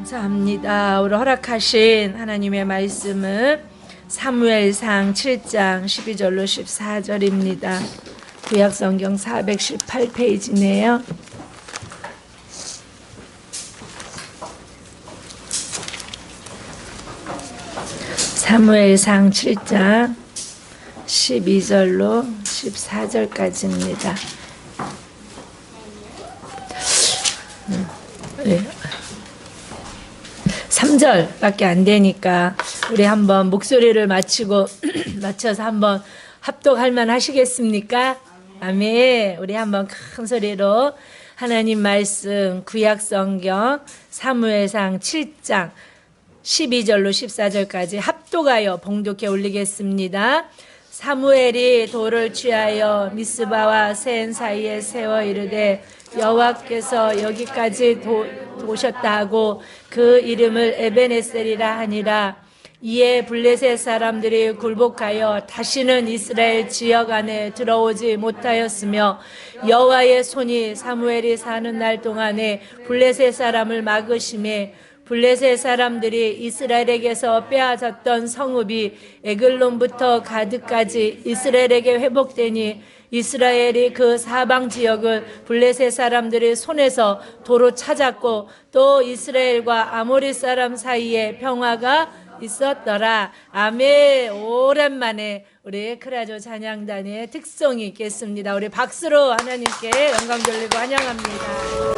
감사합니다. 우리 허락하신 하나님의 말씀은 사무엘상 7장 12절로 14절입니다. 구약성경 418페이지네요. 사무엘상 7장 12절로 14절까지입니다. 네. 3절밖에 안 되니까 우리 한번 목소리를 맞춰서 한번 합독할 만 하시겠습니까? 아멘. 우리 한번 큰 소리로 하나님 말씀 구약성경 사무엘상 7장 12절로 14절까지 합독하여 봉독해 올리겠습니다. 사무엘이 돌을 취하여 미스바와 센 사이에 세워 이르되 여호와께서 여기까지 오셨다 하고 그 이름을 에베네셀이라 하니라. 이에 블레셋 사람들이 굴복하여 다시는 이스라엘 지역 안에 들어오지 못하였으며 여호와의 손이 사무엘이 사는 날 동안에 블레셋 사람을 막으심에 블레셋 사람들이 이스라엘에게서 빼앗았던 성읍이 에글론부터 가드까지 이스라엘에게 회복되니 이스라엘이 그 사방 지역을 블레셋 사람들의 손에서 도로 찾았고 또 이스라엘과 아모리 사람 사이에 평화가 있었더라. 아멘. 오랜만에 우리 크라조 찬양단의 특성이 있겠습니다. 우리 박수로 하나님께 영광 돌리고 환영합니다.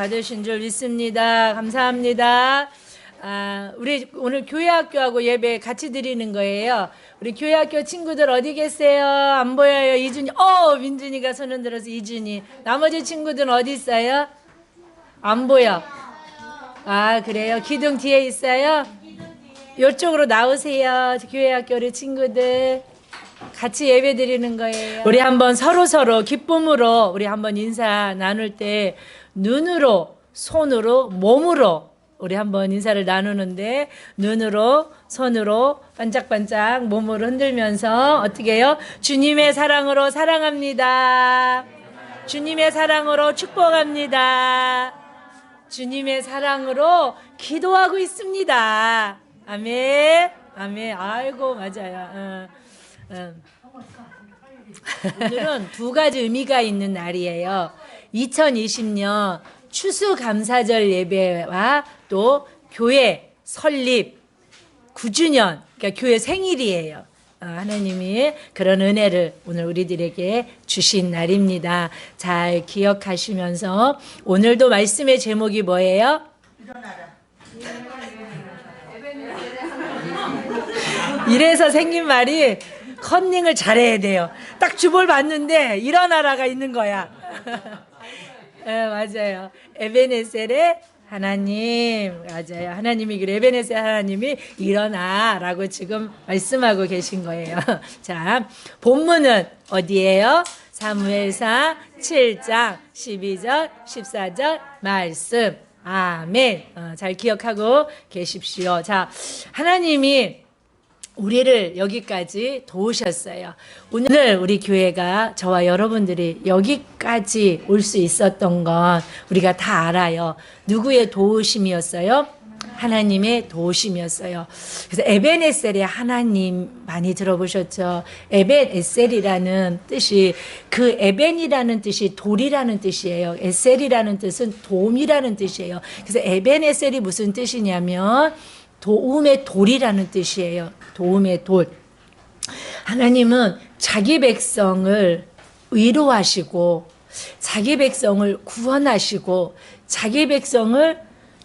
받으신 줄 믿습니다. 감사합니다. 우리 오늘 교회학교하고 예배 같이 드리는 거예요. 우리 교회학교 친구들 어디 계세요? 안 보여요. 이준이. 민준이가 손을 들어서 이준이. 나머지 친구들은 어디 있어요? 안 보여. 그래요. 기둥 뒤에 있어요? 이쪽으로 나오세요. 교회학교 우리 친구들. 같이 예배 드리는 거예요. 우리 한번 서로 기쁨으로 우리 한번 인사 나눌 때 눈으로, 손으로, 몸으로 우리 한번 인사를 나누는데 눈으로, 손으로 반짝반짝 몸으로 흔들면서 어떻게 해요? 주님의 사랑으로 사랑합니다. 주님의 사랑으로 축복합니다. 주님의 사랑으로 기도하고 있습니다. 아멘. 아멘. 아이고 맞아요. 오늘은 두 가지 의미가 있는 날이에요. 2020년 추수감사절 예배와 또 교회 설립 9주년, 그러니까 교회 생일이에요. 하나님이 그런 은혜를 오늘 우리들에게 주신 날입니다. 잘 기억하시면서 오늘도 말씀의 제목이 뭐예요? 이래서 생긴 말이 컨닝을 잘해야 돼요. 딱 주볼 봤는데 일어나라가 있는 거야. 맞아요. 에베네셀의 하나님, 맞아요. 하나님이 그래. 에베네셀 하나님이 일어나라고 지금 말씀하고 계신 거예요. 자, 본문은 어디예요? 사무엘상 7장 12절 14절 말씀. 아멘. 잘 기억하고 계십시오. 자, 하나님이 우리를 여기까지 도우셨어요. 오늘 우리 교회가 저와 여러분들이 여기까지 올 수 있었던 건 우리가 다 알아요. 누구의 도우심이었어요? 하나님의 도우심이었어요. 그래서 에벤에셀의 하나님 많이 들어보셨죠? 에벤에셀이라는 뜻이 그 에벤이라는 뜻이 돌이라는 뜻이에요. 에셀이라는 뜻은 도움이라는 뜻이에요. 그래서 에벤에셀이 무슨 뜻이냐면 도움의 돌이라는 뜻이에요. 도움의 돌. 하나님은 자기 백성을 위로하시고 자기 백성을 구원하시고 자기 백성을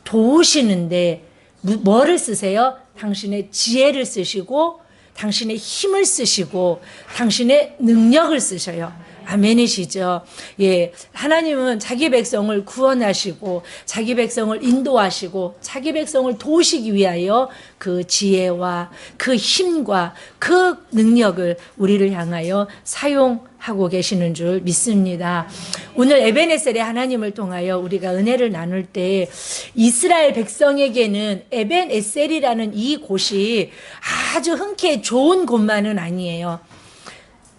도우시는데 뭐를 쓰세요? 당신의 지혜를 쓰시고 당신의 힘을 쓰시고 당신의 능력을 쓰셔요. 아멘이시죠. 예, 하나님은 자기 백성을 구원하시고 자기 백성을 인도하시고 자기 백성을 도우시기 위하여 그 지혜와 그 힘과 그 능력을 우리를 향하여 사용하고 계시는 줄 믿습니다. 오늘 에벤에셀의 하나님을 통하여 우리가 은혜를 나눌 때 이스라엘 백성에게는 에벤에셀이라는 이 곳이 아주 흔쾌 좋은 곳만은 아니에요.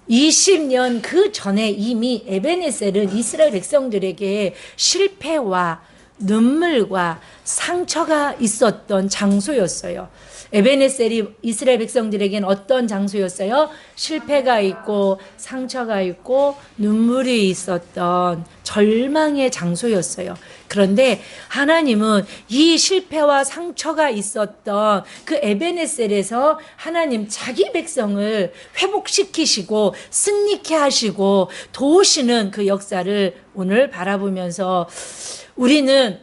20년 그 전에 이미 에벤에셀은 이스라엘 백성들에게 실패와 눈물과 상처가 있었던 장소였어요. 에벤에셀이 이스라엘 백성들에게는 어떤 장소였어요? 실패가 있고 상처가 있고 눈물이 있었던 절망의 장소였어요. 그런데 하나님은 이 실패와 상처가 있었던 그 에벤에셀에서 하나님 자기 백성을 회복시키시고 승리케 하시고 도우시는 그 역사를 오늘 바라보면서 우리는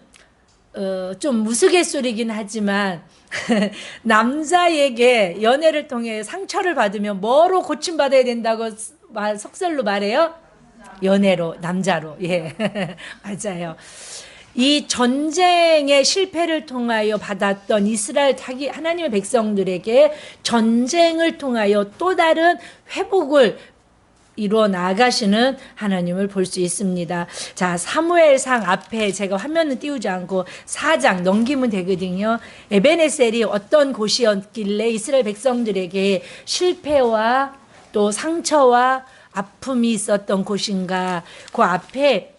좀 우스갯소리긴 하지만 남자에게 연애를 통해 상처를 받으면 뭐로 고침받아야 된다고 속설로 말해요? 연애로, 남자로. 예, 맞아요. 이 전쟁의 실패를 통하여 받았던 이스라엘 자기 하나님의 백성들에게 전쟁을 통하여 또 다른 회복을 이루어 나가시는 하나님을 볼 수 있습니다. 자, 사무엘상 앞에 제가 화면을 띄우지 않고 4장 넘기면 되거든요. 에벤에셀이 어떤 곳이었길래 이스라엘 백성들에게 실패와 또 상처와 아픔이 있었던 곳인가. 그 앞에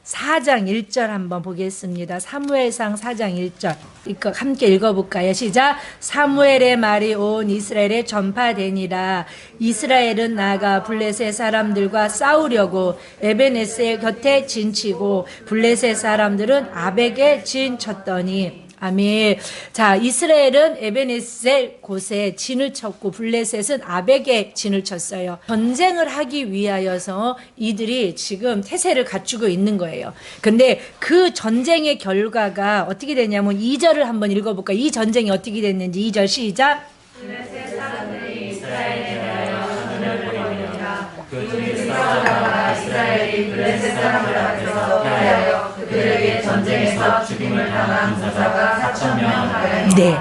4장 1절 한번 보겠습니다. 사무엘상 4장 1절. 이거 함께 읽어볼까요? 시작. 사무엘의 말이 온 이스라엘에 전파되니라. 이스라엘은 나가 블레셋 사람들과 싸우려고 에벤에셀 곁에 진치고 블레셋 사람들은 아벡에 진쳤더니 아멘. 자, 이스라엘은 에베네셀 곳에 진을 쳤고 블레셋은 아벡에 진을 쳤어요. 전쟁을 하기 위하여서 이들이 지금 태세를 갖추고 있는 거예요. 근데 그 전쟁의 결과가 어떻게 되냐면 2절을 한번 읽어볼까? 이 전쟁이 어떻게 됐는지 2절 시작. 블레셋 사람들이 이스라엘에 대하여 전을 벌이니라. 그들이 싸우다가 이스라엘이 블레셋 사람을 앞에서 패하여 그들에게 전쟁에서 죽임을 당한 군사가 4,000명. 네.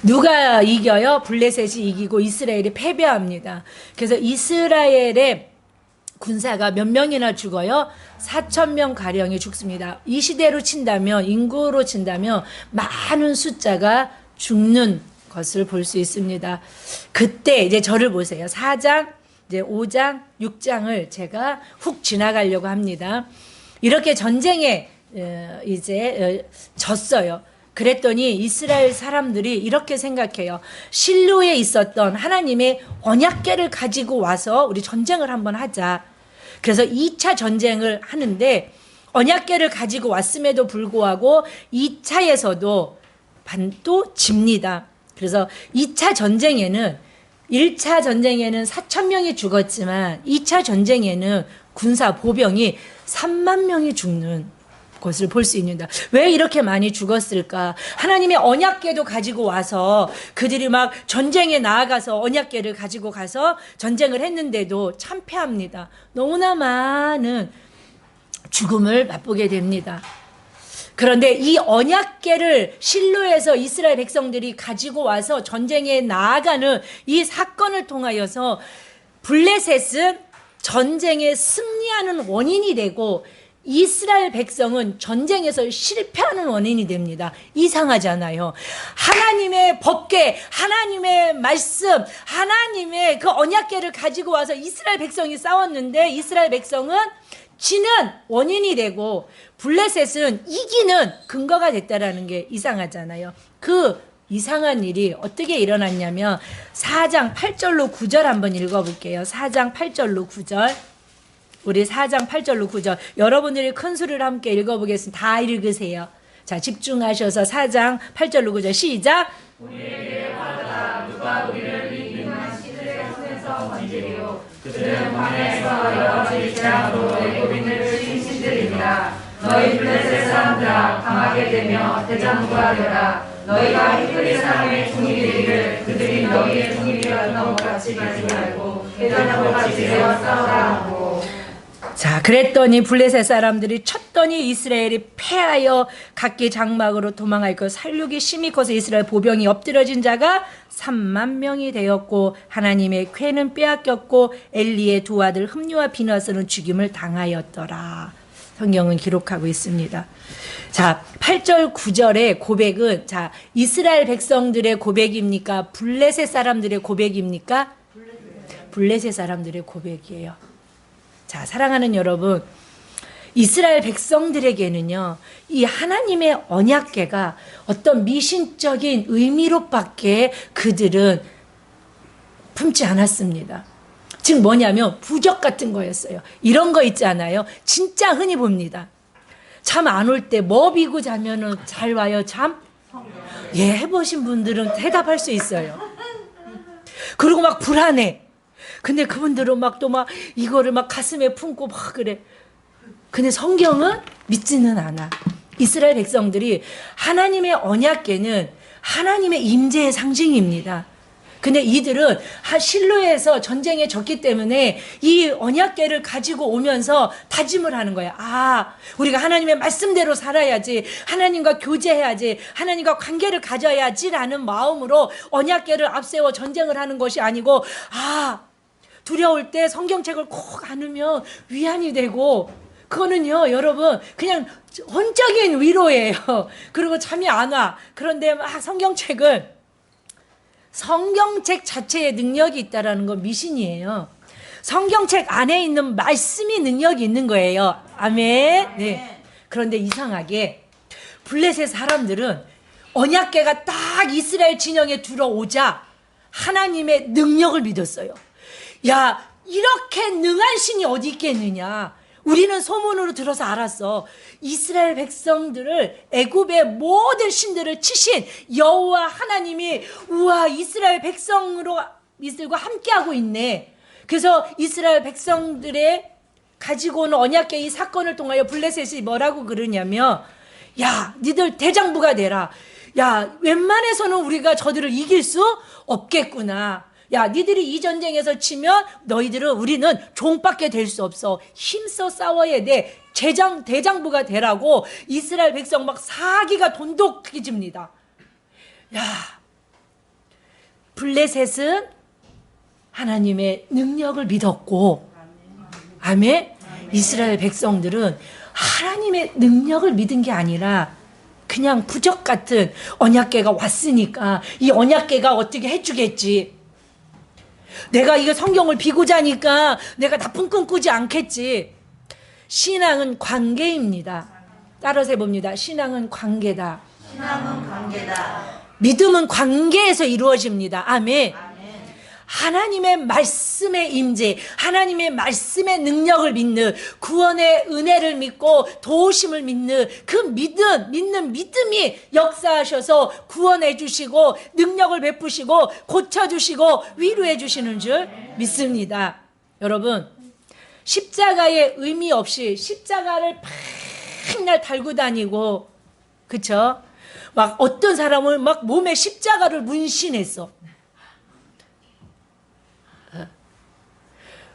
누가 이겨요? 블레셋이 이기고 이스라엘이 패배합니다. 그래서 이스라엘의 군사가 몇 명이나 죽어요? 4,000명 가량이 죽습니다. 이 시대로 친다면, 인구로 친다면 많은 숫자가 죽는 것을 볼 수 있습니다. 그때 이제 저를 보세요. 4장, 이제 5장, 6장을 제가 훅 지나가려고 합니다. 이렇게 전쟁에 이제 졌어요. 그랬더니 이스라엘 사람들이 이렇게 생각해요. 실로에 있었던 하나님의 언약궤를 가지고 와서 우리 전쟁을 한번 하자. 그래서 2차 전쟁을 하는데 언약궤를 가지고 왔음에도 불구하고 2차에서도 또 집니다. 그래서 2차 전쟁에는 1차 전쟁에는 4,000명이 죽었지만 2차 전쟁에는 군사 보병이 3만 명이 죽는 것을 볼 수 있습니다. 왜 이렇게 많이 죽었을까? 하나님의 언약궤도 가지고 와서 그들이 막 전쟁에 나아가서 언약궤를 가지고 가서 전쟁을 했는데도 참패합니다. 너무나 많은 죽음을 맛보게 됩니다. 그런데 이 언약궤를 실로에서 이스라엘 백성들이 가지고 와서 전쟁에 나아가는 이 사건을 통하여서 블레셋은 전쟁에 승리하는 원인이 되고 이스라엘 백성은 전쟁에서 실패하는 원인이 됩니다. 이상하잖아요. 하나님의 법궤, 하나님의 말씀, 하나님의 그 언약궤를 가지고 와서 이스라엘 백성이 싸웠는데 이스라엘 백성은 지는 원인이 되고 블레셋은 이기는 근거가 됐다라는 게 이상하잖아요. 그 이상한 일이 어떻게 일어났냐면 4장 8절로 9절 한번 읽어볼게요. 4장 8절로 9절. 우리 4장 8절로 9절. 여러분들이 큰 소리로 함께 읽어보겠습니다. 다 읽으세요. 자, 집중하셔서 4장 8절로 9절 시작. 우리에게 화다 누가 우리를 이 능한 시들의 손에서 건지리요. 그들은 광야에서 여러 가지 재앙으로 애굽인을 친 신들이니라. 너희 블레셋 사람들아 강하게 되며 대장부가 되라. 너희가 히브리 사람의 종이 되기를 그들이 너희의 종이되었던 것 같이 가지 말고 대장부 같이 되어 싸우라 하고. 자, 그랬더니 블레셋 사람들이 쳤더니 이스라엘이 패하여 각기 장막으로 도망하였고 살육이 심히 커서 이스라엘 보병이 엎드러진 자가 3만 명이 되었고 하나님의 궤는 빼앗겼고 엘리의 두 아들 흠류와 비나스는 죽임을 당하였더라. 성경은 기록하고 있습니다. 자, 8절 9절의 고백은 자, 이스라엘 백성들의 고백입니까? 블레셋 사람들의 고백입니까? 블레셋 사람들의 고백이에요. 자, 사랑하는 여러분, 이스라엘 백성들에게는요, 이 하나님의 언약궤가 어떤 미신적인 의미로밖에 그들은 품지 않았습니다. 즉 뭐냐면 부적 같은 거였어요. 이런 거 있지 않아요? 진짜 흔히 봅니다. 잠 안 올 때 뭐 비고 자면은 잘 와요, 잠? 예, 해보신 분들은 대답할 수 있어요. 그리고 막 불안해. 근데 그분들은 막 또 막 이거를 막 가슴에 품고 막 그래. 근데 성경은 믿지는 않아. 이스라엘 백성들이 하나님의 언약궤는 하나님의 임재의 상징입니다. 근데 이들은 실로에서 전쟁에 졌기 때문에 이 언약궤를 가지고 오면서 다짐을 하는 거야. 아, 우리가 하나님의 말씀대로 살아야지, 하나님과 교제해야지, 하나님과 관계를 가져야지라는 마음으로 언약궤를 앞세워 전쟁을 하는 것이 아니고, 아, 두려울 때 성경책을 꼭 안으면 위안이 되고, 그거는요, 여러분, 그냥 혼적인 위로예요. 그리고 잠이 안 와. 그런데 막 성경책 자체에 능력이 있다라는 건 미신이에요. 성경책 안에 있는 말씀이 능력이 있는 거예요. 아멘. 네. 그런데 이상하게 블레셋 사람들은 언약궤가 딱 이스라엘 진영에 들어오자 하나님의 능력을 믿었어요. 야, 이렇게 능한 신이 어디 있겠느냐. 우리는 소문으로 들어서 알았어. 이스라엘 백성들을 애굽의 모든 신들을 치신 여호와 하나님이 우와 이스라엘 백성으로 이들과 함께하고 있네. 그래서 이스라엘 백성들의 가지고 오는 언약궤 이 사건을 통하여 블레셋이 뭐라고 그러냐면 야 니들 대장부가 되라. 야 웬만해서는 우리가 저들을 이길 수 없겠구나. 야 니들이 이 전쟁에서 치면 우리는 종밖에 될 수 없어. 힘써 싸워야 돼. 대장부가 되라고 이스라엘 백성 막 사기가 돈독해집니다. 야 블레셋은 하나님의 능력을 믿었고 아멘. 이스라엘 백성들은 하나님의 능력을 믿은 게 아니라 그냥 부적 같은 언약궤가 왔으니까 이 언약궤가 어떻게 해주겠지. 내가 이거 성경을 비고 자니까 내가 나쁜 꿈 꾸지 않겠지. 신앙은 관계입니다. 따라서 해봅니다. 신앙은 관계다. 신앙은 관계다. 믿음은 관계에서 이루어집니다. 아멘. 하나님의 말씀의 임재, 하나님의 말씀의 능력을 믿는, 구원의 은혜를 믿고 도우심을 믿는 그 믿는 믿음이 역사하셔서 구원해 주시고 능력을 베푸시고 고쳐주시고 위로해 주시는 줄 믿습니다. 여러분 십자가의 의미 없이 십자가를 맨날 달고 다니고 그쵸? 막 어떤 사람은 막 몸에 십자가를 문신했어.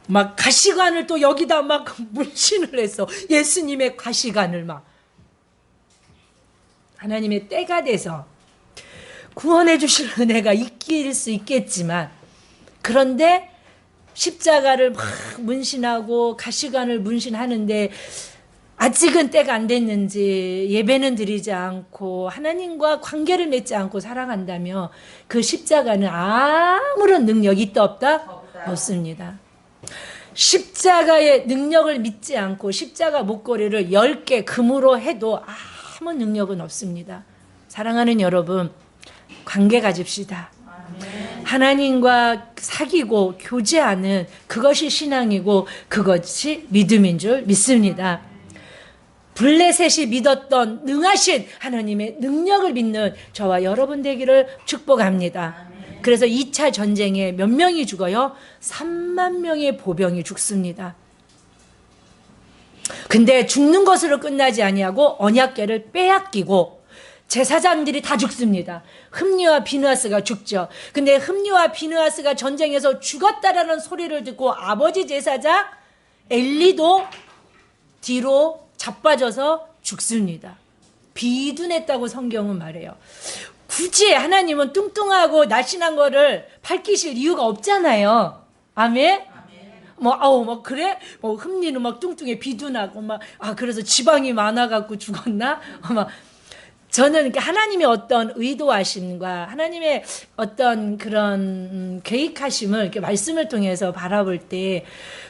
막 가시관을 또 여기다 막 문신을 했어. 예수님의 가시관을 막. 하나님의 때가 돼서 구원해 주실 은혜가 있길 수 있겠지만 그런데 십자가를 막 문신하고 가시관을 문신하는데 아직은 때가 안 됐는지 예배는 드리지 않고 하나님과 관계를 맺지 않고 살아간다며 그 십자가는 아무런 능력이 있다 없다? 없습니다. 십자가의 능력을 믿지 않고 십자가 목걸이를 10개 금으로 해도 아무 능력은 없습니다. 사랑하는 여러분, 관계 가집시다. 하나님과 사귀고 교제하는 그것이 신앙이고 그것이 믿음인 줄 믿습니다. 블레셋이 믿었던 능하신 하나님의 능력을 믿는 저와 여러분 되기를 축복합니다. 그래서 2차 전쟁에 몇 명이 죽어요? 3만 명의 보병이 죽습니다. 근데 죽는 것으로 끝나지 아니하고 언약궤를 빼앗기고 제사장들이 다 죽습니다. 흠니와 비느하스가 죽죠. 근데 흠니와 비느하스가 전쟁에서 죽었다라는 소리를 듣고 아버지 제사장 엘리도 뒤로 자빠져서 죽습니다. 비둔했다고 성경은 말해요. 굳이 하나님은 뚱뚱하고 날씬한 거를 밝히실 이유가 없잖아요. 아멘? 막 그래? 흠니는 막 뚱뚱해 비둔하고 그래서 지방이 많아갖고 죽었나? 저는 이렇게 하나님의 어떤 의도하심과 하나님의 어떤 그런 계획하심을 이렇게 말씀을 통해서 바라볼 때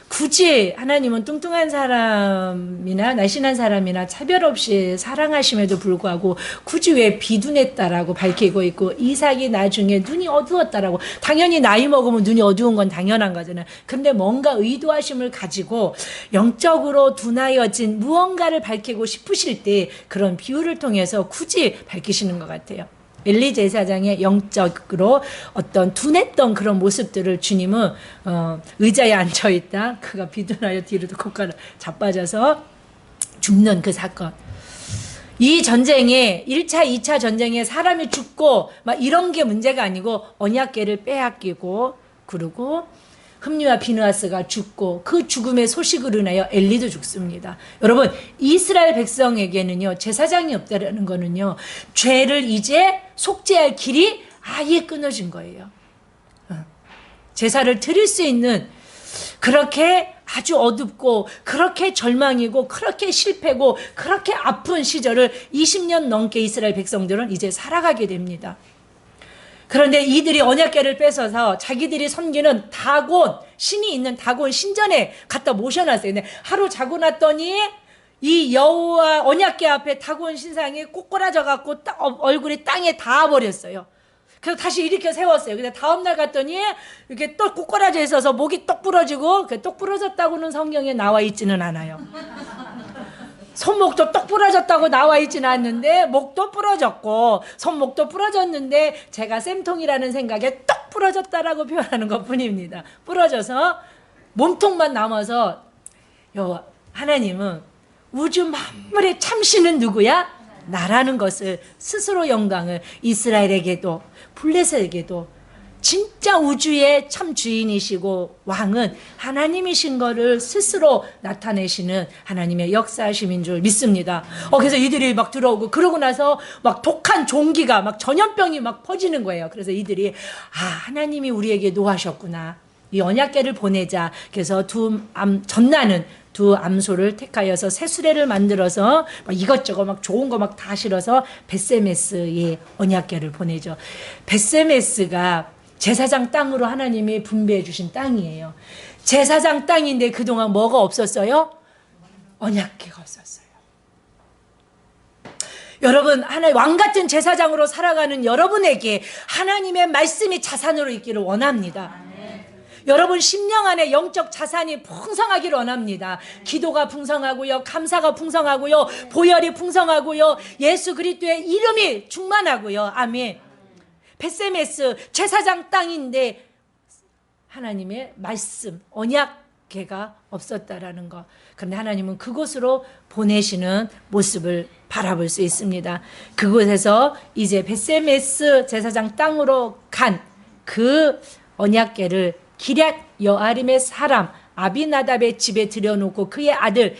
굳이 하나님은 뚱뚱한 사람이나 날씬한 사람이나 차별 없이 사랑하심에도 불구하고 굳이 왜 비둔했다라고 밝히고 있고 이삭이 나중에 눈이 어두웠다라고 당연히 나이 먹으면 눈이 어두운 건 당연한 거잖아요. 근데 뭔가 의도하심을 가지고 영적으로 둔하여진 무언가를 밝히고 싶으실 때 그런 비유를 통해서 굳이 밝히시는 것 같아요. 엘리 제사장의 영적으로 어떤 둔했던 그런 모습들을 주님은 의자에 앉아있다. 그가 비둔하여 뒤로도 고가를 자빠져서 죽는 그 사건. 이 전쟁에 1차, 2차 전쟁에 사람이 죽고 막 이런 게 문제가 아니고 언약궤를 빼앗기고 그리고 흠니와 비느하스가 죽고 그 죽음의 소식으로 인하여 엘리도 죽습니다. 여러분 이스라엘 백성에게는요 제사장이 없다라는 거는요 죄를 이제 속죄할 길이 아예 끊어진 거예요. 제사를 드릴 수 있는 그렇게 아주 어둡고 그렇게 절망이고 그렇게 실패고 그렇게 아픈 시절을 20년 넘게 이스라엘 백성들은 이제 살아가게 됩니다. 그런데 이들이 언약궤를 뺏어서 자기들이 섬기는 다곤, 신이 있는 다곤 신전에 갖다 모셔놨어요. 근데 하루 자고 났더니 이 여호와 언약궤 앞에 다곤 신상이 꼬꾸라져 갖고 얼굴이 땅에 닿아버렸어요. 그래서 다시 일으켜 세웠어요. 근데 다음날 갔더니 이렇게 또 꼬꾸라져 있어서 목이 똑 부러지고, 똑 부러졌다고는 성경에 나와 있지는 않아요. 손목도 똑 부러졌다고 나와 있지는 않는데 목도 부러졌고 손목도 부러졌는데 제가 쌤통이라는 생각에 똑 부러졌다라고 표현하는 것뿐입니다. 부러져서 몸통만 남아서 하나님은 우주 만물의 참신은 누구야? 나라는 것을 스스로 영광을 이스라엘에게도 블레셋에게도 진짜 우주의 참 주인이시고 왕은 하나님이신 거를 스스로 나타내시는 하나님의 역사하심인 줄 믿습니다. 그래서 이들이 막 들어오고 그러고 나서 막 독한 종기가 막 전염병이 막 퍼지는 거예요. 그래서 이들이 하나님이 우리에게 노하셨구나. 이 언약궤를 보내자. 그래서 전나는 두 암소를 택하여서 새 수레를 만들어서 막 이것저것 막 좋은 거 막 다 실어서 벳세메스의 언약궤를 보내죠. 벳세메스가 제사장 땅으로 하나님이 분배해 주신 땅이에요. 제사장 땅인데 그동안 뭐가 없었어요? 언약궤가 없었어요. 여러분, 왕 같은 제사장으로 살아가는 여러분에게 하나님의 말씀이 자산으로 있기를 원합니다. 여러분 심령 안에 영적 자산이 풍성하기를 원합니다. 기도가 풍성하고요, 감사가 풍성하고요, 보혈이 풍성하고요, 예수 그리스도의 이름이 충만하고요. 아멘. 벳세메스 제사장 땅인데 하나님의 말씀 언약궤가 없었다라는 것. 그런데 하나님은 그곳으로 보내시는 모습을 바라볼 수 있습니다. 그곳에서 이제 벳세메스 제사장 땅으로 간 그 언약궤를 기럇 여아림의 사람 아비나답의 집에 들여놓고 그의 아들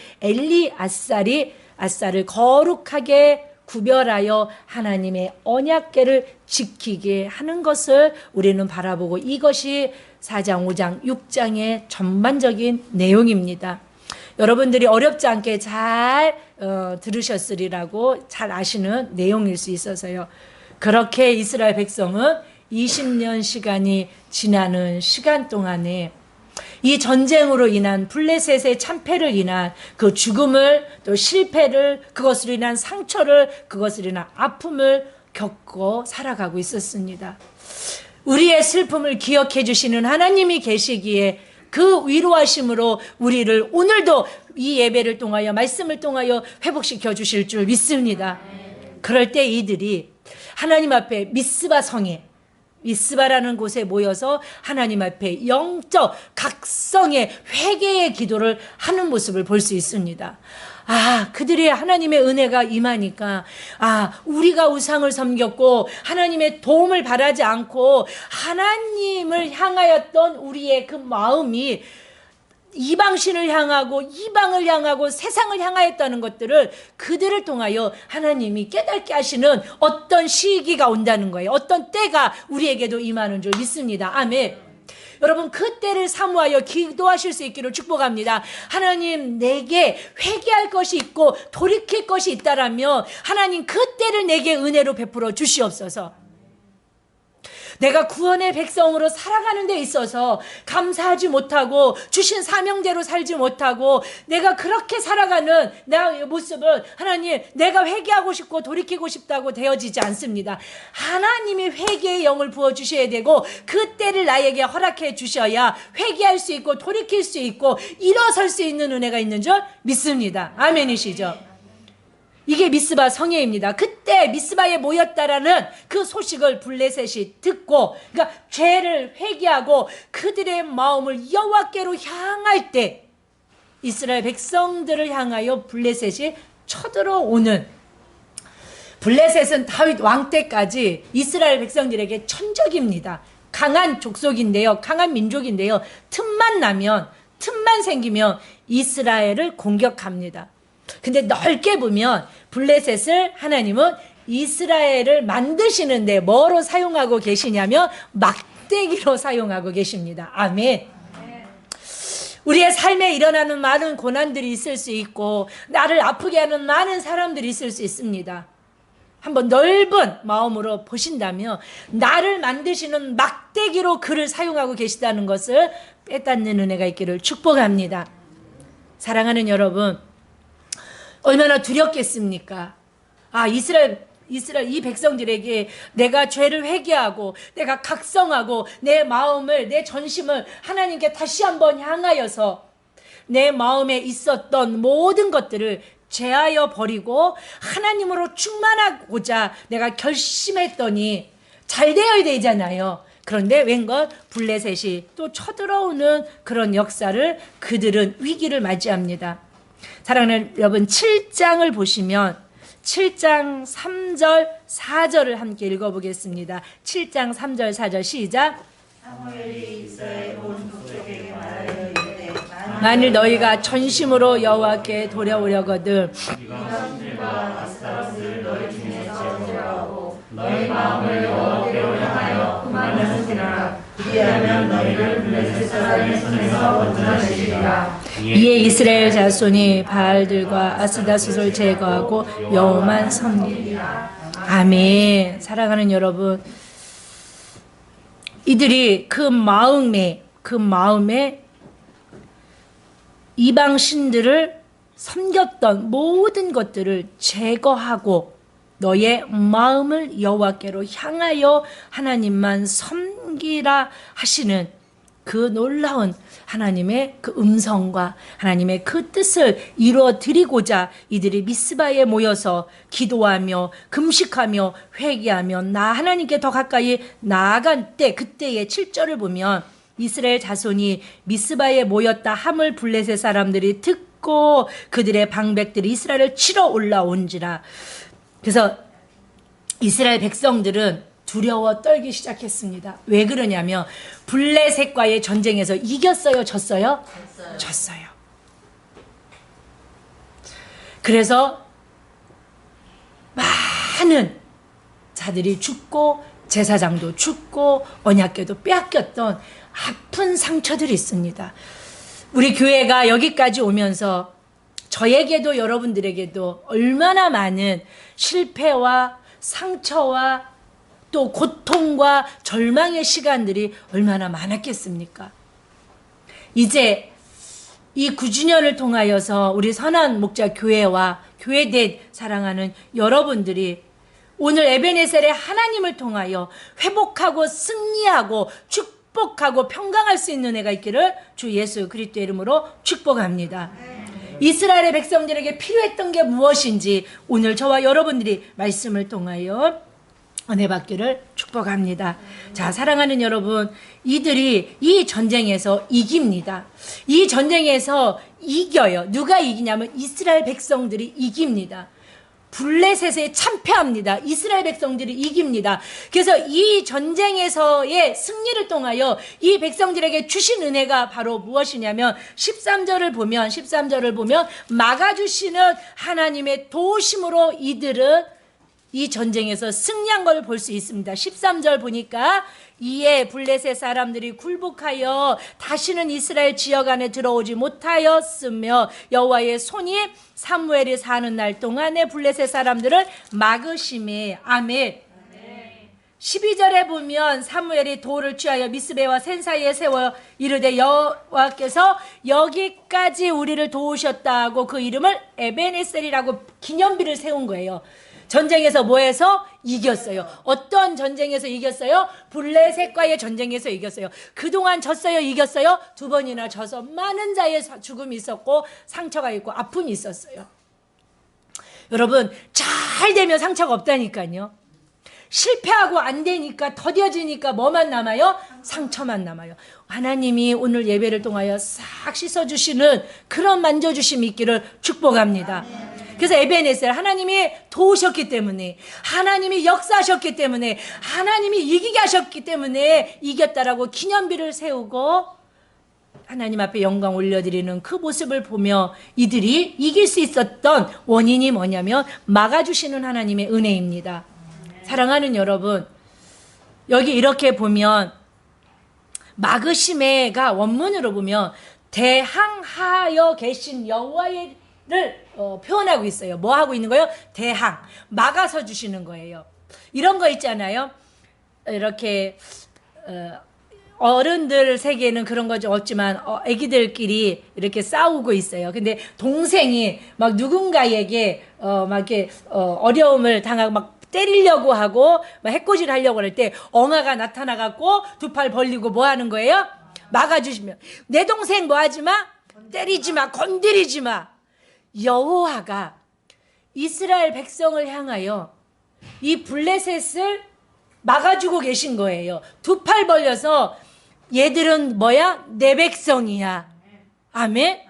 아쌀을 거룩하게 구별하여 하나님의 언약궤를 지키게 하는 것을 우리는 바라보고, 이것이 4장, 5장, 6장의 전반적인 내용입니다. 여러분들이 어렵지 않게 잘 들으셨으리라고 잘 아시는 내용일 수 있어서요. 그렇게 이스라엘 백성은 20년 시간이 지나는 시간 동안에 이 전쟁으로 인한 블레셋의 참패를 인한 그 죽음을, 또 실패를, 그것으로 인한 상처를, 그것으로 인한 아픔을 겪고 살아가고 있었습니다. 우리의 슬픔을 기억해 주시는 하나님이 계시기에 그 위로하심으로 우리를 오늘도 이 예배를 통하여 말씀을 통하여 회복시켜 주실 줄 믿습니다. 그럴 때 이들이 하나님 앞에 미스바라는 곳에 모여서 하나님 앞에 영적 각성의 회개의 기도를 하는 모습을 볼 수 있습니다. 그들이 하나님의 은혜가 임하니까 우리가 우상을 섬겼고 하나님의 도움을 바라지 않고 하나님을 향하였던 우리의 그 마음이 이방신을 향하고 이방을 향하고 세상을 향하였다는 것들을 그들을 통하여 하나님이 깨닫게 하시는 어떤 시기가 온다는 거예요. 어떤 때가 우리에게도 임하는 줄 믿습니다. 아멘. 여러분, 그 때를 사모하여 기도하실 수 있기를 축복합니다. 하나님, 내게 회개할 것이 있고 돌이킬 것이 있다라면 하나님 그 때를 내게 은혜로 베풀어 주시옵소서. 내가 구원의 백성으로 살아가는 데 있어서 감사하지 못하고 주신 사명대로 살지 못하고 내가 그렇게 살아가는 나의 모습은 하나님, 내가 회개하고 싶고 돌이키고 싶다고 되어지지 않습니다. 하나님이 회개의 영을 부어주셔야 되고 그 때를 나에게 허락해 주셔야 회개할 수 있고 돌이킬 수 있고 일어설 수 있는 은혜가 있는 줄 믿습니다. 아멘이시죠? 이게 미스바 성회입니다. 그때 미스바에 모였다라는 그 소식을 블레셋이 듣고, 그러니까 죄를 회개하고 그들의 마음을 여호와께로 향할 때 이스라엘 백성들을 향하여 블레셋이 쳐들어오는, 블레셋은 다윗 왕 때까지 이스라엘 백성들에게 천적입니다. 강한 족속인데요, 강한 민족인데요, 틈만 생기면 이스라엘을 공격합니다. 근데 넓게 보면 블레셋을 하나님은 이스라엘을 만드시는데 뭐로 사용하고 계시냐면 막대기로 사용하고 계십니다. 아멘. 우리의 삶에 일어나는 많은 고난들이 있을 수 있고 나를 아프게 하는 많은 사람들이 있을 수 있습니다. 한번 넓은 마음으로 보신다면 나를 만드시는 막대기로 그를 사용하고 계시다는 것을 깨닫는 은혜가 있기를 축복합니다. 사랑하는 여러분, 얼마나 두렵겠습니까? 이스라엘 이스라엘 이 백성들에게 내가 죄를 회개하고 내가 각성하고 내 마음을 내 전심을 하나님께 다시 한번 향하여서 내 마음에 있었던 모든 것들을 제하여 버리고 하나님으로 충만하고자 내가 결심했더니 잘 되어야 되잖아요. 그런데 웬걸 블레셋이 또 쳐들어오는 그런 역사를 그들은 위기를 맞이합니다. 사랑하는 여러분, 7장을 보시면 7장 3절 4절을 함께 읽어보겠습니다. 7장 3절 4절 시작. 사무엘이 이스라엘 온 족속에게 말하여 이르되 만일 너희가 전심으로 여호와께 돌아오려거든 네가 신들과 아스타롯을 너희 중에서 제거하고 너희 마음을 여호와께로 향하여 그만하시라. 그리하면 너희를 블레셋 사람의 손에서 건져내시리라. 이에 이스라엘 자손이 바알들과 아스다스를 제거하고 여호만 섬기리라. 아멘. 사랑하는 여러분, 이들이 그 마음에 이방 신들을 섬겼던 모든 것들을 제거하고 너의 마음을 여호와께로 향하여 하나님만 섬기라 하시는 그 놀라운 하나님의 그 음성과 하나님의 그 뜻을 이루어 드리고자 이들이 미스바에 모여서 기도하며 금식하며 회개하며 나 하나님께 더 가까이 나아간 때, 그때의 7절을 보면 이스라엘 자손이 미스바에 모였다 함을 블레셋 사람들이 듣고 그들의 방백들이 이스라엘을 치러 올라온지라. 그래서 이스라엘 백성들은 두려워 떨기 시작했습니다. 왜 그러냐면 블레셋과의 전쟁에서 이겼어요, 졌어요? 졌어요. 그래서 많은 자들이 죽고 제사장도 죽고 언약궤도 빼앗겼던 아픈 상처들이 있습니다. 우리 교회가 여기까지 오면서 저에게도 여러분들에게도 얼마나 많은 실패와 상처와 또 고통과 절망의 시간들이 얼마나 많았겠습니까? 이제 이 9주년을 통하여서 우리 선한 목자 교회와 교회된 사랑하는 여러분들이 오늘 에베네셀의 하나님을 통하여 회복하고 승리하고 축복하고 평강할 수 있는 은혜가 있기를 주 예수 그리스도의 이름으로 축복합니다. 이스라엘의 백성들에게 필요했던 게 무엇인지 오늘 저와 여러분들이 말씀을 통하여 은혜 받기를 축복합니다. 자, 사랑하는 여러분, 이들이 이 전쟁에서 이깁니다. 이 전쟁에서 이겨요. 누가 이기냐면 이스라엘 백성들이 이깁니다. 블레셋에 참패합니다. 이스라엘 백성들이 이깁니다. 그래서 이 전쟁에서의 승리를 통하여 이 백성들에게 주신 은혜가 바로 무엇이냐면 13절을 보면 막아주시는 하나님의 도우심으로 이들은 이 전쟁에서 승리한 걸 볼 수 있습니다. 13절 보니까 이에 블레셋 사람들이 굴복하여 다시는 이스라엘 지역 안에 들어오지 못하였으며 여호와의 손이 사무엘이 사는 날 동안에 블레셋 사람들을 막으심에. 아멘. 12절에 보면 사무엘이 돌을 취하여 미스베와 센 사이에 세워 이르되 여호와께서 여기까지 우리를 도우셨다고 그 이름을 에베네셀이라고 기념비를 세운 거예요. 전쟁에서 뭐해서 이겼어요. 어떤 전쟁에서 이겼어요? 블레셋과의 전쟁에서 이겼어요. 그동안 졌어요, 이겼어요? 2번이나 져서 많은 자의 죽음이 있었고 상처가 있고 아픔이 있었어요. 여러분, 잘 되면 상처가 없다니까요. 실패하고 안 되니까 더뎌지니까 뭐만 남아요? 상처만 남아요. 하나님이 오늘 예배를 통하여 싹 씻어주시는 그런 만져주심이 있기를 축복합니다. 그래서 에베네셀, 하나님이 도우셨기 때문에, 하나님이 역사하셨기 때문에, 하나님이 이기게 하셨기 때문에 이겼다라고 기념비를 세우고 하나님 앞에 영광 올려드리는 그 모습을 보며 이들이 이길 수 있었던 원인이 뭐냐면 막아주시는 하나님의 은혜입니다. 사랑하는 여러분, 여기 이렇게 보면 막으심에가 원문으로 보면 대항하여 계신 여호와를 표현하고 있어요. 뭐 하고 있는 거예요? 대항, 막아서 주시는 거예요. 이런 거 있잖아요. 이렇게 어른들 세계에는 그런 거 좀 없지만 아기들끼리 이렇게 싸우고 있어요. 근데 동생이 막 누군가에게 막 이렇게 어려움을 당하고 막 때리려고 하고 막 해코지를 하려고 할 때 엉아가 나타나갖고 두 팔 벌리고 뭐 하는 거예요? 막아주시면 내 동생 뭐 하지 마? 때리지 마, 건드리지 마. 여호와가 이스라엘 백성을 향하여 이 블레셋을 막아주고 계신 거예요. 두 팔 벌려서 얘들은 뭐야? 내 백성이야. 아멘.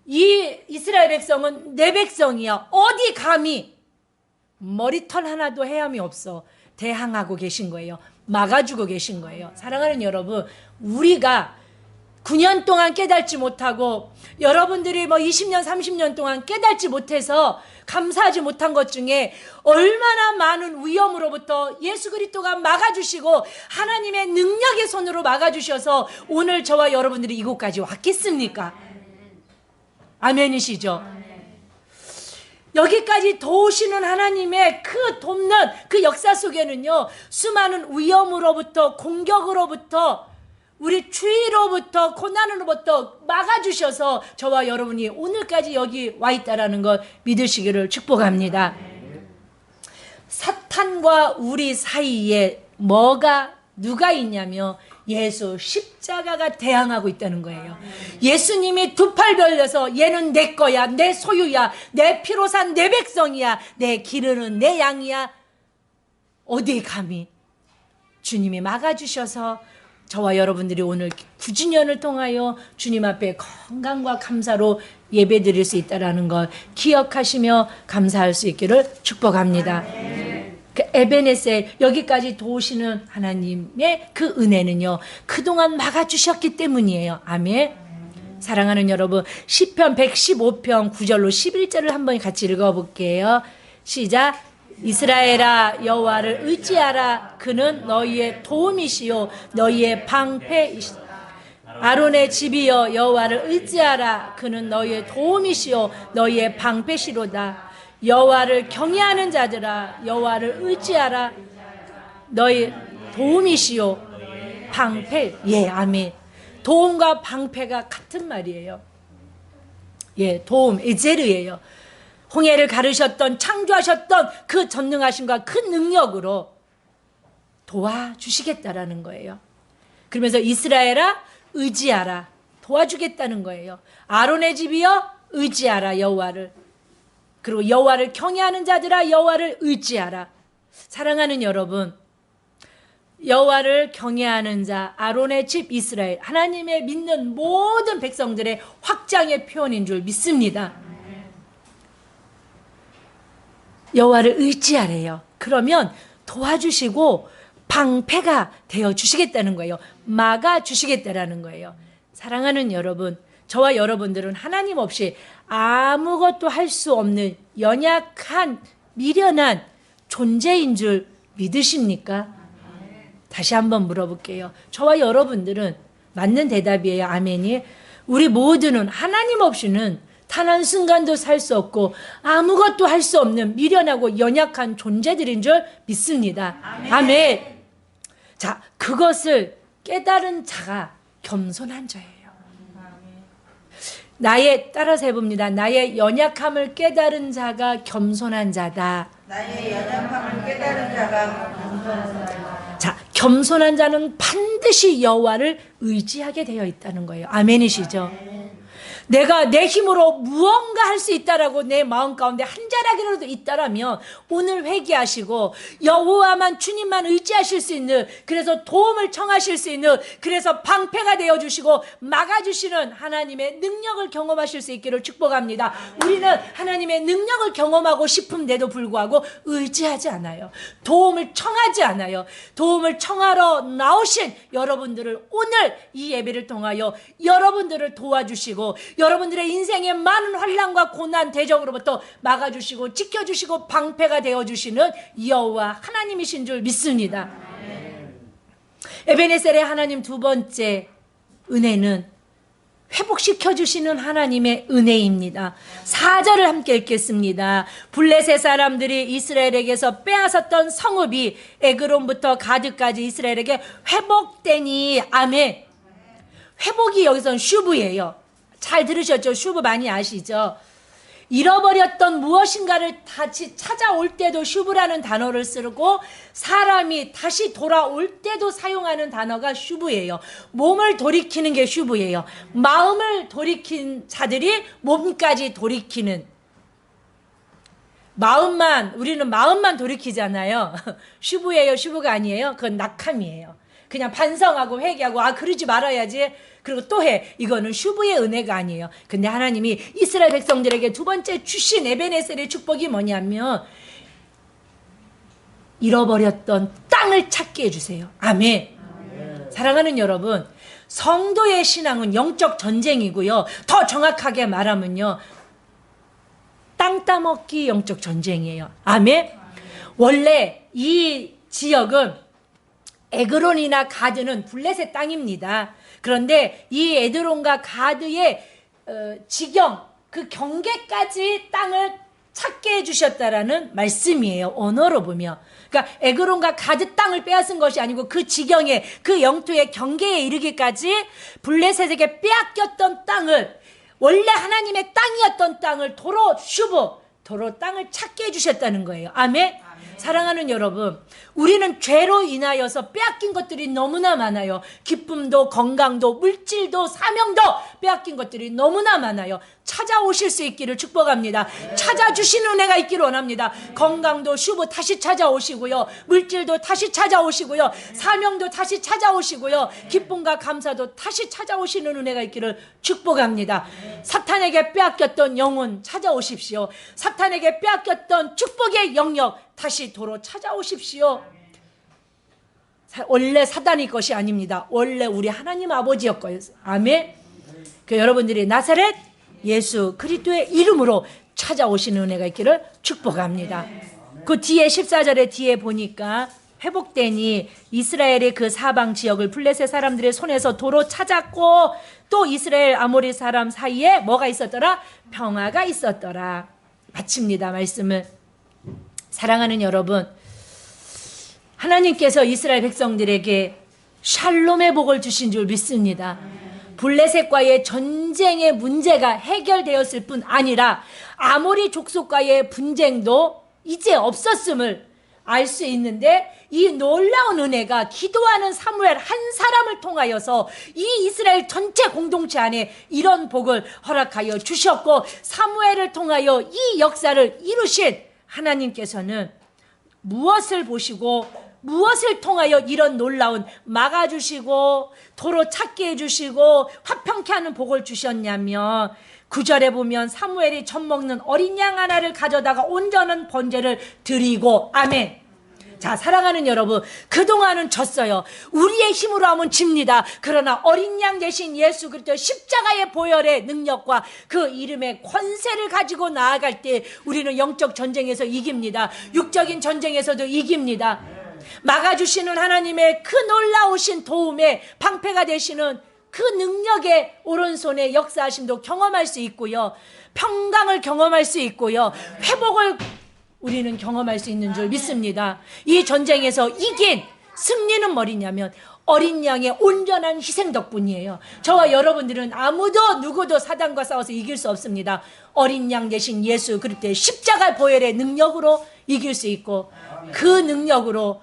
이 이스라엘 백성은 내 백성이야. 어디 감히 머리털 하나도 헤함이 없어 대항하고 계신 거예요. 막아주고 계신 거예요. 사랑하는 여러분, 우리가 9년 동안 깨닫지 못하고 여러분들이 뭐 20년 30년 동안 깨닫지 못해서 감사하지 못한 것 중에 얼마나 많은 위험으로부터 예수 그리스도가 막아주시고 하나님의 능력의 손으로 막아주셔서 오늘 저와 여러분들이 이곳까지 왔겠습니까? 아멘이시죠? 여기까지 도우시는 하나님의 그 돕는 그 역사 속에는요, 수많은 위험으로부터, 공격으로부터, 우리 주위로부터, 고난으로부터 막아주셔서 저와 여러분이 오늘까지 여기 와 있다라는 걸 믿으시기를 축복합니다. 사탄과 우리 사이에 누가 있냐며 예수 십자가가 대항하고 있다는 거예요. 예수님이 두 팔 벌려서 얘는 내 거야, 내 소유야, 내 피로 산 내 백성이야, 내 기르는 내 양이야. 어디 감히 주님이 막아주셔서 저와 여러분들이 오늘 9주년을 통하여 주님 앞에 건강과 감사로 예배드릴 수 있다는 걸 기억하시며 감사할 수 있기를 축복합니다. 그 에베네셀 여기까지 도우시는 하나님의 그 은혜는요, 그동안 막아주셨기 때문이에요. 아멘. 사랑하는 여러분, 시편 115편 9절로 11절을 한번 같이 읽어볼게요. 시작. 이스라엘아 여호와를 의지하라. 그는 너희의 도움이시요 너희의 방패이시다. 아론의 집이여 여호와를 의지하라. 그는 너희의 도움이시요 너희의 방패시로다. 여호와를 경외하는 자들아 여호와를 의지하라. 너희 도움이시요 방패. 예, 아멘. 도움과 방패가 같은 말이에요. 예, 도움 에제르예요. 홍해를 가르셨던, 창조하셨던 그 전능하심과 그 능력으로 도와주시겠다라는 거예요. 그러면서 이스라엘아 의지하라. 도와주겠다는 거예요. 아론의 집이여 의지하라 여호와를. 그리고 여호와를 경외하는 자들아 여호와를 의지하라. 사랑하는 여러분, 여호와를 경외하는 자, 아론의 집 이스라엘, 하나님의 믿는 모든 백성들의 확장의 표현인 줄 믿습니다. 여호와를 의지하래요. 그러면 도와주시고 방패가 되어 주시겠다는 거예요. 막아 주시겠다라는 거예요. 사랑하는 여러분, 저와 여러분들은 하나님 없이 아무것도 할 수 없는 연약한 미련한 존재인 줄 믿으십니까? 다시 한번 물어볼게요. 저와 여러분들은 맞는 대답이에요. 아멘이. 우리 모두는 하나님 없이는 단 한 순간도 살 수 없고 아무것도 할 수 없는 미련하고 연약한 존재들인 줄 믿습니다. 아멘. 자, 그것을 깨달은 자가 겸손한 자예요. 따라서 해봅니다. 나의 연약함을 깨달은 자가 겸손한 자다. 나의 연약함을 깨달은 자가 겸손한 자다. 자, 겸손한 자는 반드시 여호와를 의지하게 되어 있다는 거예요. 아멘이시죠? 내가 내 힘으로 무언가 할 수 있다라고 내 마음 가운데 한 자락이라도 있다라면 오늘 회개하시고 여호와만, 주님만 의지하실 수 있는, 그래서 도움을 청하실 수 있는, 그래서 방패가 되어주시고 막아주시는 하나님의 능력을 경험하실 수 있기를 축복합니다. 우리는 하나님의 능력을 경험하고 싶은데도 불구하고 의지하지 않아요. 도움을 청하지 않아요. 도움을 청하러 나오신 여러분들을 오늘 이 예배를 통하여 여러분들을 도와주시고 여러분들의 인생의 많은 환난과 고난, 대적으로부터 막아주시고 지켜주시고 방패가 되어주시는 여호와 하나님이신 줄 믿습니다. 에베네셀의 하나님 두 번째 은혜는 회복시켜주시는 하나님의 은혜입니다. 4절을 함께 읽겠습니다. 블레셋 사람들이 이스라엘에게서 빼앗았던 성읍이 에그론부터 가드까지 이스라엘에게 회복되니. 아멘. 회복이 여기서는 슈브예요. 잘 들으셨죠? 슈브 많이 아시죠? 잃어버렸던 무엇인가를 다시 찾아올 때도 슈브라는 단어를 쓰고 사람이 다시 돌아올 때도 사용하는 단어가 슈브예요. 몸을 돌이키는 게 슈브예요. 마음을 돌이킨 자들이 몸까지 돌이키는, 우리는 마음만 돌이키잖아요. 슈브예요, 슈브가 아니에요. 그건 낙함이에요. 그냥 반성하고 회개하고 그러지 말아야지, 그리고 또 해. 이거는 슈브의 은혜가 아니에요. 근데 하나님이 이스라엘 백성들에게 두 번째 주신 에베네셀의 축복이 뭐냐면 잃어버렸던 땅을 찾게 해주세요. 아멘. 사랑하는 여러분, 성도의 신앙은 영적 전쟁이고요. 더 정확하게 말하면요, 땅 따먹기 영적 전쟁이에요. 아멘. 원래 이 지역은 에그론이나 가드는 블레셋 땅입니다. 그런데 이 에드론과 가드의 지경, 그 경계까지 땅을 찾게 해주셨다라는 말씀이에요. 언어로 보면. 그러니까 에그론과 가드 땅을 빼앗은 것이 아니고 그 지경에, 그 영토의 경계에 이르기까지 블레셋에게 빼앗겼던 땅을, 원래 하나님의 땅이었던 땅을 도로 땅을 찾게 해주셨다는 거예요. 아멘. 사랑하는 여러분, 우리는 죄로 인하여서 빼앗긴 것들이 너무나 많아요. 기쁨도, 건강도, 물질도, 사명도 빼앗긴 것들이 너무나 많아요. 찾아오실 수 있기를 축복합니다. 찾아주시는 은혜가 있기를 원합니다. 건강도 슈브 다시 찾아오시고요, 물질도 다시 찾아오시고요, 사명도 다시 찾아오시고요, 기쁨과 감사도 다시 찾아오시는 은혜가 있기를 축복합니다. 사탄에게 빼앗겼던 영혼 찾아오십시오. 사탄에게 빼앗겼던 축복의 영역 다시 도로 찾아오십시오. 원래 사단이 것이 아닙니다. 원래 우리 하나님 아버지였고요. 아멘. 그 여러분들이 나사렛 예수 그리스도의 이름으로 찾아오시는 은혜가 있기를 축복합니다. 그 뒤에 14절에 뒤에 보니까 회복되니 이스라엘의 그 사방 지역을 블레셋 사람들의 손에서 도로 찾았고 또 이스라엘 아모리 사람 사이에 뭐가 있었더라? 평화가 있었더라. 마칩니다. 말씀을. 사랑하는 여러분, 하나님께서 이스라엘 백성들에게 샬롬의 복을 주신 줄 믿습니다. 블레셋과의 전쟁의 문제가 해결되었을 뿐 아니라 아모리 족속과의 분쟁도 이제 없었음을 알 수 있는데, 이 놀라운 은혜가 기도하는 사무엘 한 사람을 통하여서 이 이스라엘 전체 공동체 안에 이런 복을 허락하여 주셨고, 사무엘을 통하여 이 역사를 이루신 하나님께서는 무엇을 보시고 무엇을 통하여 이런 놀라운 막아주시고 도로 찾게 해주시고 화평케 하는 복을 주셨냐면, 9절에 보면 사무엘이 젖먹는 어린 양 하나를 가져다가 온전한 번제를 드리고. 아멘. 자, 사랑하는 여러분, 그동안은 졌어요. 우리의 힘으로 하면 집니다. 그러나 어린 양 대신 예수 그리스도 십자가의 보혈의 능력과 그 이름의 권세를 가지고 나아갈 때 우리는 영적 전쟁에서 이깁니다. 육적인 전쟁에서도 이깁니다. 막아주시는 하나님의 그 놀라우신 도움에 방패가 되시는 그 능력의 오른손의 역사하심도 경험할 수 있고요, 평강을 경험할 수 있고요, 회복을 우리는 경험할 수 있는 줄 믿습니다. 이 전쟁에서 이긴 승리는 뭐냐면 어린 양의 온전한 희생 덕분이에요. 저와 여러분들은 아무도 누구도 사단과 싸워서 이길 수 없습니다. 어린 양 대신 예수 그리스도의 십자가 보혈의 능력으로 이길 수 있고, 그 능력으로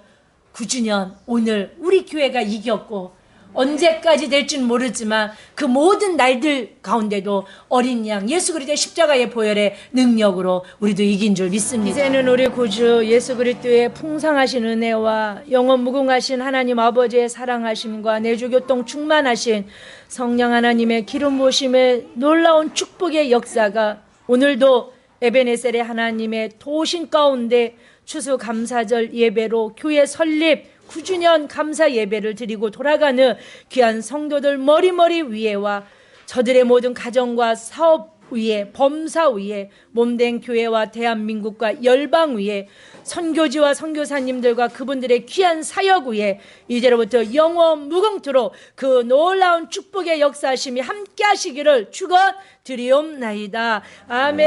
9주년 오늘 우리 교회가 이겼고, 언제까지 될지는 모르지만 그 모든 날들 가운데도 어린 양 예수 그리스도의 십자가의 보혈의 능력으로 우리도 이긴 줄 믿습니다. 이제는 우리 구주 예수 그리스도의 풍성하신 은혜와 영원 무궁하신 하나님 아버지의 사랑하심과 내주교통 충만하신 성령 하나님의 기름 부으심의 놀라운 축복의 역사가 오늘도 에베네셀의 하나님의 도우신 가운데 추수감사절 예배로 교회 설립 9주년 감사 예배를 드리고 돌아가는 귀한 성도들 머리머리 위에와 저들의 모든 가정과 사업 위에, 범사 위에, 몸된 교회와 대한민국과 열방 위에, 선교지와 선교사님들과 그분들의 귀한 사역 위에 이제로부터 영원 무궁토록 그 놀라운 축복의 역사하심이 함께 하시기를 축원드리옵나이다. 아멘.